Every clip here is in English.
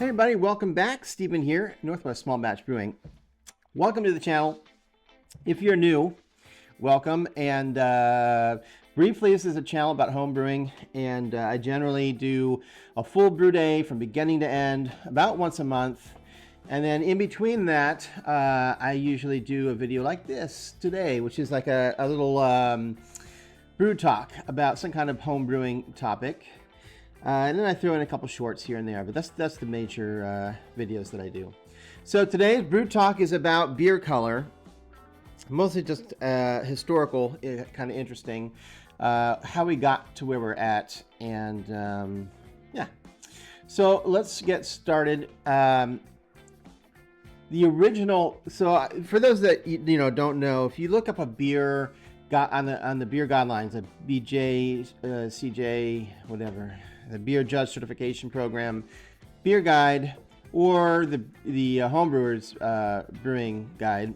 Hey everybody, welcome back. Stephen here, Northwest Small Batch Brewing. Welcome to the channel. If you're new, welcome. And briefly, this is a channel about home brewing, and I generally do a full brew day from beginning to end about once a month. And then in between that, I usually do a video like this today, which is like a little brew talk about some kind of home brewing topic. And then I throw in a couple shorts here and there, but that's the major videos that I do. So today's brew talk is about beer color, mostly just historical, kind of interesting, how we got to where we're at, and yeah. So let's get started. The original, so for those that don't know, if you look up a beer on the beer guidelines, a BJ, CJ, whatever, the Beer Judge Certification Program, Beer Guide, or the Homebrewers Brewing Guide,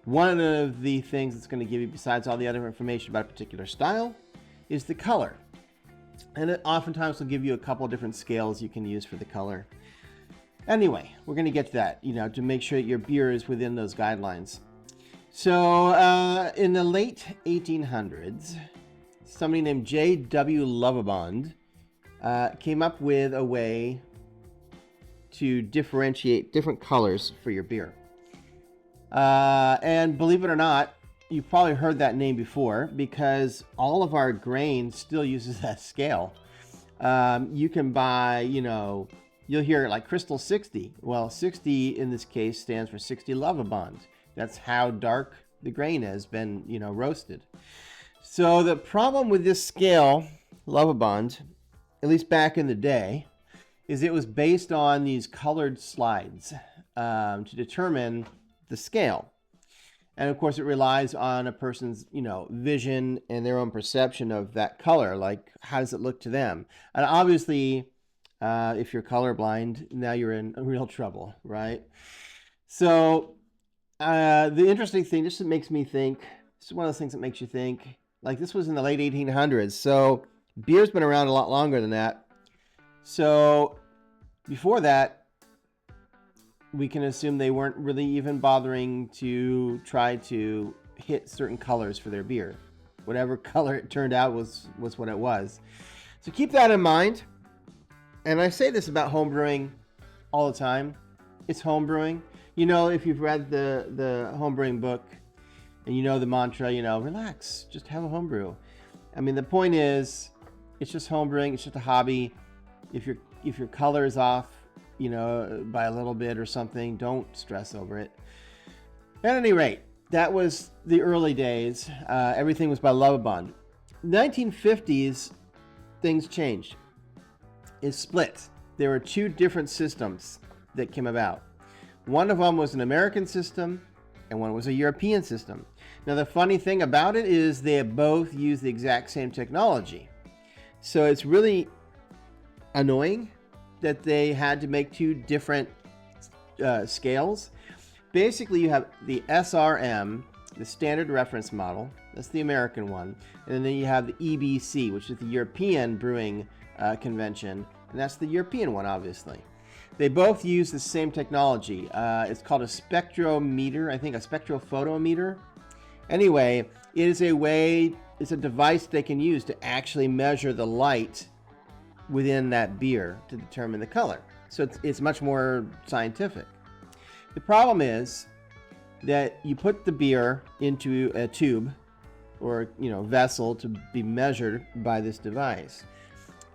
one of the things it's going to give you, besides all the other information about a particular style, is the color. And it oftentimes will give you a couple of different scales you can use for the color. Anyway, we're going to get to that, to make sure that your beer is within those guidelines. So in the late 1800s, somebody named J.W. Lovibond came up with a way to differentiate different colors for your beer. And believe it or not, you've probably heard that name before, because all of our grain still uses that scale. You can buy, you'll hear it like Crystal 60. Well, 60 in this case stands for 60 Lovibond. That's how dark the grain has been, roasted. So the problem with this scale, Lovibond, at least back in the day, is it was based on these colored slides to determine the scale. And of course it relies on a person's, vision and their own perception of that color. Like, how does it look to them? And obviously, if you're colorblind, now you're in real trouble, right? So the interesting thing, this makes me think, this is one of those things that makes you think, like, this was in the late 1800s. So beer's been around a lot longer than that. So before that, we can assume they weren't really even bothering to try to hit certain colors for their beer. Whatever color it turned out was what it was. So keep that in mind. And I say this about home brewing all the time. It's home brewing. If you've read the home brewing book and the mantra, relax, just have a home brew. I mean, the point is, it's just home brewing. It's just a hobby. If your color is off, by a little bit or something, don't stress over it. At any rate, that was the early days. Everything was by Lovibond. 1950s, things changed. It split. There were two different systems that came about. One of them was an American system, and one was a European system. Now, the funny thing about it is they both use the exact same technology. So it's really annoying that they had to make two different scales. Basically, you have the SRM, the Standard Reference Model. That's the American one. And then you have the EBC, which is the European Brewing Convention. And that's the European one, obviously. They both use the same technology. It's called a spectrometer, I think a spectrophotometer. Anyway, it is it's a device they can use to actually measure the light within that beer to determine the color. So it's much more scientific. The problem is that you put the beer into a tube or vessel to be measured by this device.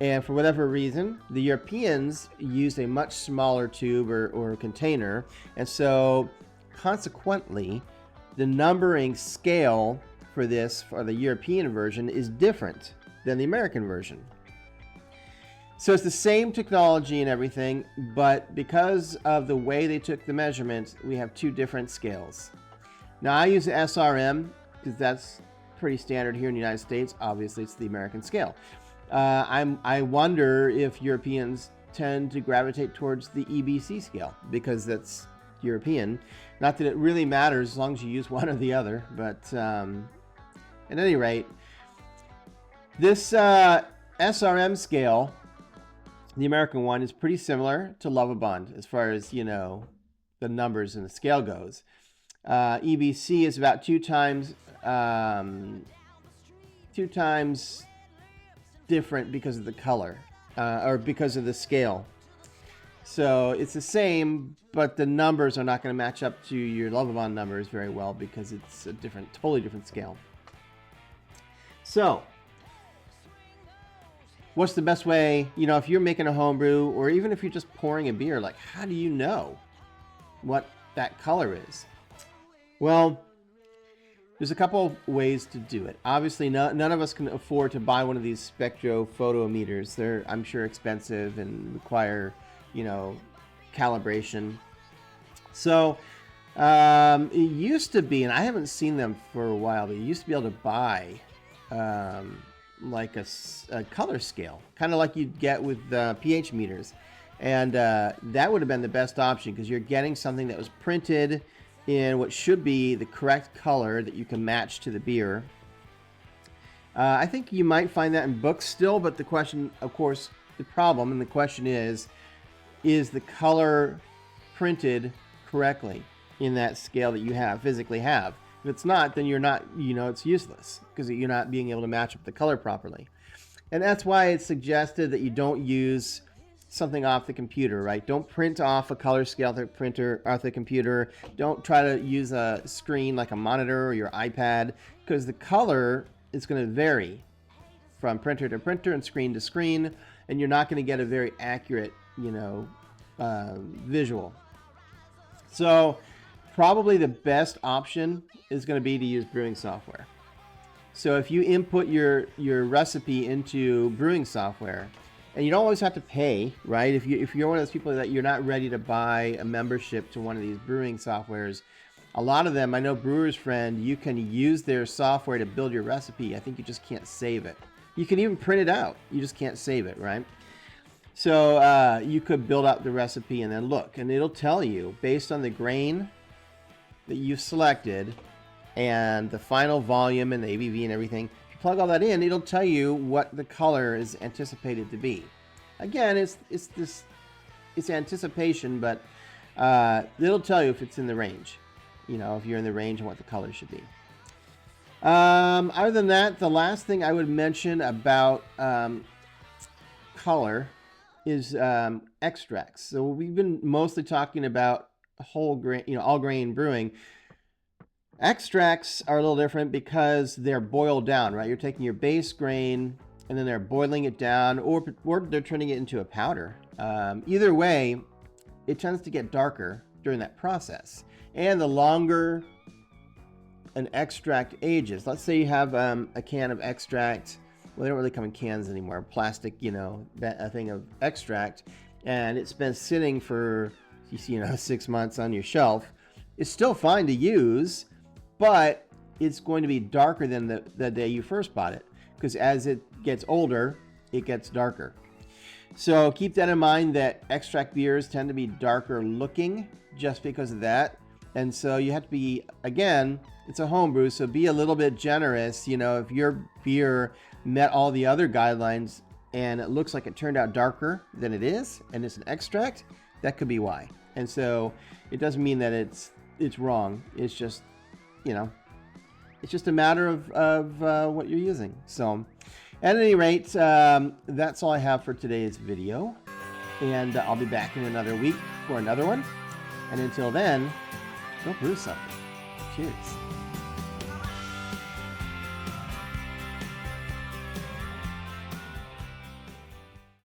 And for whatever reason, the Europeans used a much smaller tube or container. And so consequently, the numbering scale for the European version is different than the American version. So it's the same technology and everything, but because of the way they took the measurements, we have two different scales. Now I use the SRM because that's pretty standard here in the United States. Obviously, it's the American scale. I wonder if Europeans tend to gravitate towards the EBC scale because that's European. Not that it really matters as long as you use one or the other, but at any rate, this SRM scale The American one is pretty similar to Lovibond as far as, you know, the numbers and the scale goes. EBC is about two times different because of the color, or because of the scale. So it's the same, but the numbers are not going to match up to your Lovibond numbers very well because it's a different, totally different scale. So what's the best way, you know, if you're making a homebrew, or even if you're just pouring a beer, like, how do you know what that color is? Well, there's a couple ways to do it. Obviously, none of us can afford to buy one of these spectrophotometers. They're, I'm sure, expensive and require, you know, calibration. So it used to be, and I haven't seen them for a while, but you used to be able to buy like a color scale, kind of like you'd get with pH meters. And that would have been the best option because you're getting something that was printed in what should be the correct color that you can match to the beer. I think you might find that in books still, but the question, of course, the problem and the question is the color printed correctly in that scale that you physically have? If it's not, then you're not, you know, it's useless because you're not being able to match up the color properly. And that's why it's suggested that you don't use something off the computer, right? Don't print off a color scale off the computer. Don't try to use a screen like a monitor or your iPad, because the color is going to vary from printer to printer and screen to screen, and you're not going to get a very accurate, you know, visual. So probably the best option is going to be to use brewing software. So if you input your recipe into brewing software, and you don't always have to pay, right? If you're one of those people that you're not ready to buy a membership to one of these brewing softwares, a lot of them, I know Brewer's Friend, you can use their software to build your recipe. I think you just can't save it. You can even print it out. You just can't save it, right? So you could build out the recipe and then look, and it'll tell you based on the grain that you've selected and the final volume and the ABV and everything. Plug all that in, it'll tell you what the color is anticipated to be. Again, it's anticipation, but it'll tell you if it's in the range. You know, if you're in the range and what the color should be. Other than that, the last thing I would mention about color is extracts. So we've been mostly talking about whole grain, you know, all grain brewing. Extracts are a little different because they're boiled down, right? You're taking your base grain and then they're boiling it down, or they're turning it into a powder. Either way, it tends to get darker during that process. And the longer an extract ages, let's say you have a can of extract, well, they don't really come in cans anymore, plastic, you know, a thing of extract, and it's been sitting for, you know, 6 months on your shelf. It's still fine to use, but it's going to be darker than the day you first bought it, because as it gets older, it gets darker. So keep that in mind, that extract beers tend to be darker looking just because of that. And so you have to be, again, it's a homebrew, so be a little bit generous. You know, if your beer met all the other guidelines and it looks like it turned out darker than it is, and it's an extract, that could be why. And so it doesn't mean that it's wrong. It's just, you know, it's just a matter of what you're using. So at any rate, that's all I have for today's video. And I'll be back in another week for another one. And until then, go brew something. Cheers.